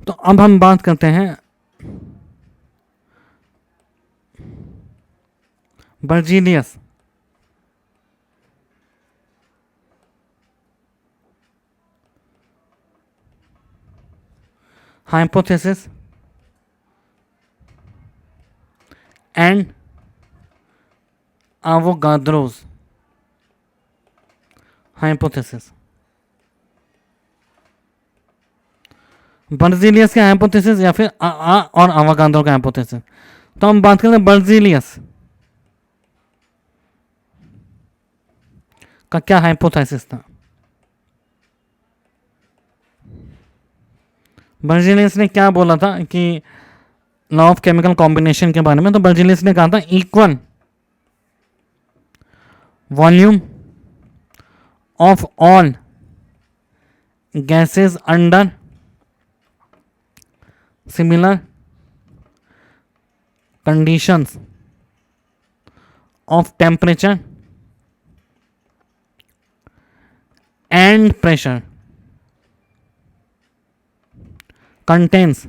तो अब हम बात करते हैं Berzelius hypothesis and Avogadro's hypothesis. Berzelius का हाइपोथेसिस या फिर और एवोगाद्रो का हाइपोथेसिस। तो हम बात करते हैं बर्जीलियस का क्या हाइपोथेसिस था। बर्जीलियस ने क्या बोला था कि लॉ ऑफ केमिकल कॉम्बिनेशन के बारे में। तो बर्जीलियस ने कहा था equal volume of all gases under similar conditions of temperature and pressure contains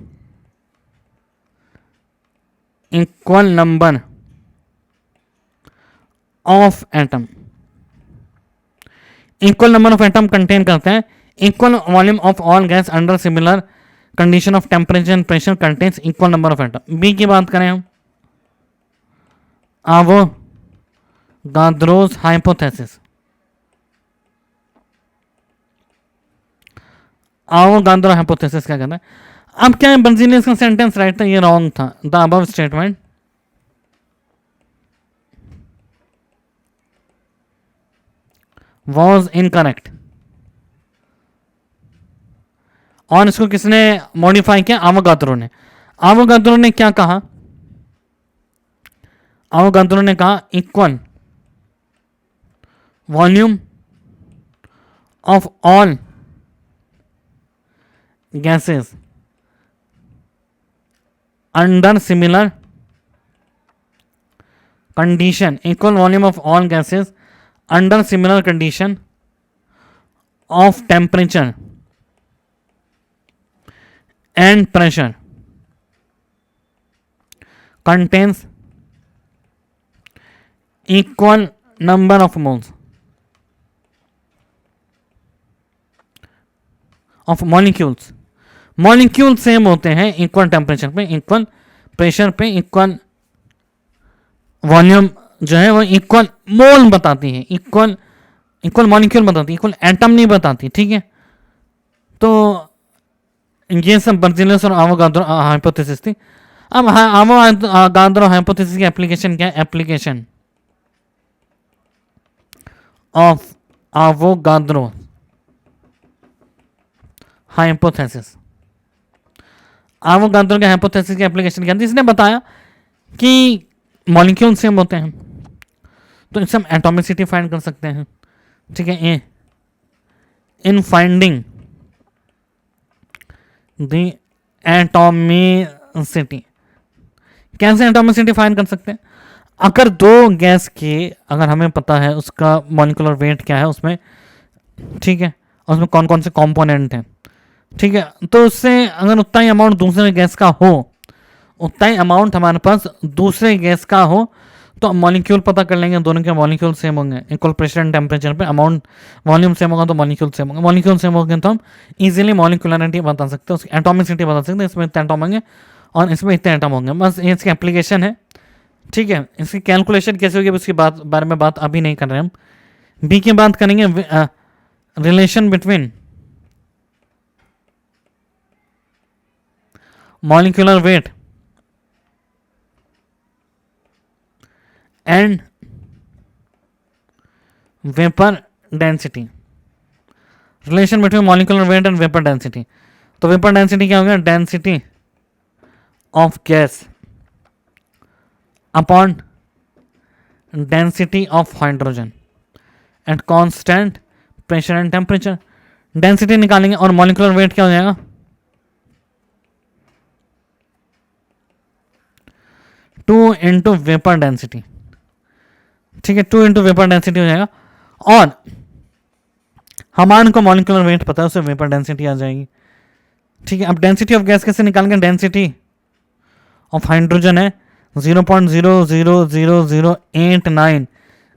equal number of atom। Equal number of atom contain करते हैं। Equal volume of all gas under similar condition of temperature and pressure contains equal number of atom. B की बात करें हम, एवोगाद्रोस hypothesis. Avogadro hypothesis क्या कहता है। अब क्या है, बर्जीलियस का सेंटेंस राइट था, ये रॉन्ग था। The above statement was incorrect. और इसको किसने मॉडिफाई किया, एवोगाद्रो ने। एवोगाद्रो ने क्या कहा, एवोगाद्रो ने कहा equal volume of all gases under similar condition, equal volume of all gases under similar condition of temperature and pressure contains equal number of moles of molecules. Molecule same होते हैं equal temperature पे, equal pressure पे, equal volume जो है वो equal मोल बताती है, equal equal molecule बताती है, इक्वल एटम नहीं बताती। ठीक है, तो ये सब बर्जीलियस और एवोगाद्रो हाइपोथेसिस थी। अब एवोगाद्रो हाइपोथेसिस की एप्लीकेशन क्या है, application of Avogadro hypothesis. Avogadro के हाइपोथेसिस की एप्लीकेशन क्या थी, इसने बताया कि मॉलिक्यूल सेम होते हैं तो इससे हम एटॉमिसिटी फाइंड कर सकते हैं। ठीक है, ए इन फाइंडिंग द एटॉमिसिटी। कैसे एटॉमिसिटी फाइंड कर सकते हैं, अगर दो गैस के, अगर हमें पता है उसका मॉलिक्यूलर वेट क्या है उसमें, ठीक है, और उसमें कौन कौन से कंपोनेंट हैं, ठीक है, तो उससे अगर उतना ही अमाउंट दूसरे गैस का हो, उतना ही अमाउंट हमारे पास दूसरे गैस का हो, तो मॉलिक्यूल पता कर लेंगे, दोनों के मॉलिक्यूल सेम होंगे, इक्वल प्रेशर एंड टेम्परेचर पे, अमाउंट वॉल्यूम सेम होगा तो मॉलिक्यूल सेम होंगे, मॉलिक्यूल सेम होंगे तो हम इजीली मॉलिक्यूलरिटी बता सकते हैं, उसकी एटॉमिसिटी बता सकते हैं, इसमें इतने एटम होंगे और इसमें इतने एटम होंगे, बस ये इसकी एप्लीकेशन है। ठीक है, इसकी कैलकुलेशन कैसे होगी उसकी बारे में बात अभी नहीं कर रहे हम। बी की बात करेंगे, relation between molecular weight and vapor density। Relation between molecular weight and vapour density. तो वेपर डेंसिटी क्या हो गया, density of gas upon density of hydrogen at constant pressure and temperature. Density निकालेंगे और मॉलिक्यूलर वेट क्या हो जाएगा, 2 into vapour density. ठीक है, 2 इंटू वेपर डेंसिटी हो जाएगा, और हमारे को मॉलिक्यूलर वेट पता है, उससे वेपर डेंसिटी आ जाएगी। ठीक है, अब डेंसिटी ऑफ गैस कैसे निकालेंगे? डेंसिटी ऑफ हाइड्रोजन है 0.00089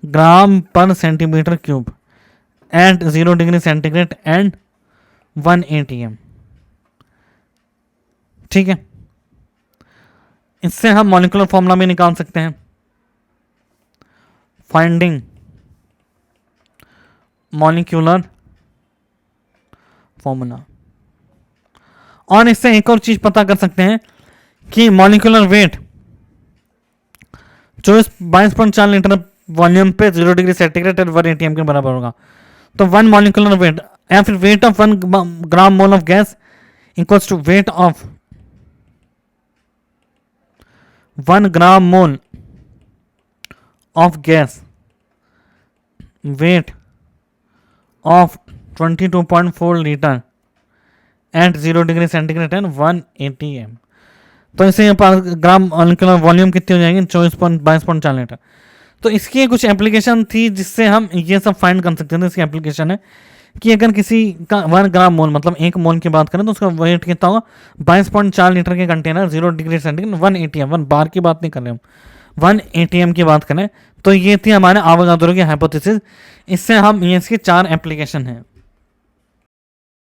gram per centimetre cube at 0 degree centigrade and 1 atm। ठीक है, इससे हम मॉलिक्यूलर फॉर्मूला भी निकाल सकते हैं। Finding molecular formula. और इससे एक और चीज पता कर सकते हैं कि मॉलिक्यूलर वेट 22.4 लीटर वॉल्यूम पे 0 डिग्री सेंटीग्रेड और 1 atm के बराबर होगा। तो 1 मॉलिक्यूलर वेट या फिर weight of 1 gram mole of gas equals to weight of 1 gram mole of gas weight of 22.4 litre at 0 degree centigrade and 1 atm। तो इससे ग्राम मॉलिक्यूलर वॉल्यूम कितनी हो जाएंगे? 22.4 लीटर। तो इसकी कुछ एप्लीकेशन थी जिससे हम ये सब फाइंड कर सकते थे। इसकी एप्लीकेशन है कि अगर किसी का 1 ग्राम मोल मतलब 1 मोल की बात करें तो उसका वेट कितना होगा? 22.4 लीटर के कंटेनर 0 डिग्री सेंटीग्रेड 1 atm, 1 बार की बात नहीं कर रहे हम, 1 atm की बात करें तो ये थी हमारे आवागाद्रो की हाइपोथेसिस। इससे हम ये इसकी 4 एप्लीकेशन है।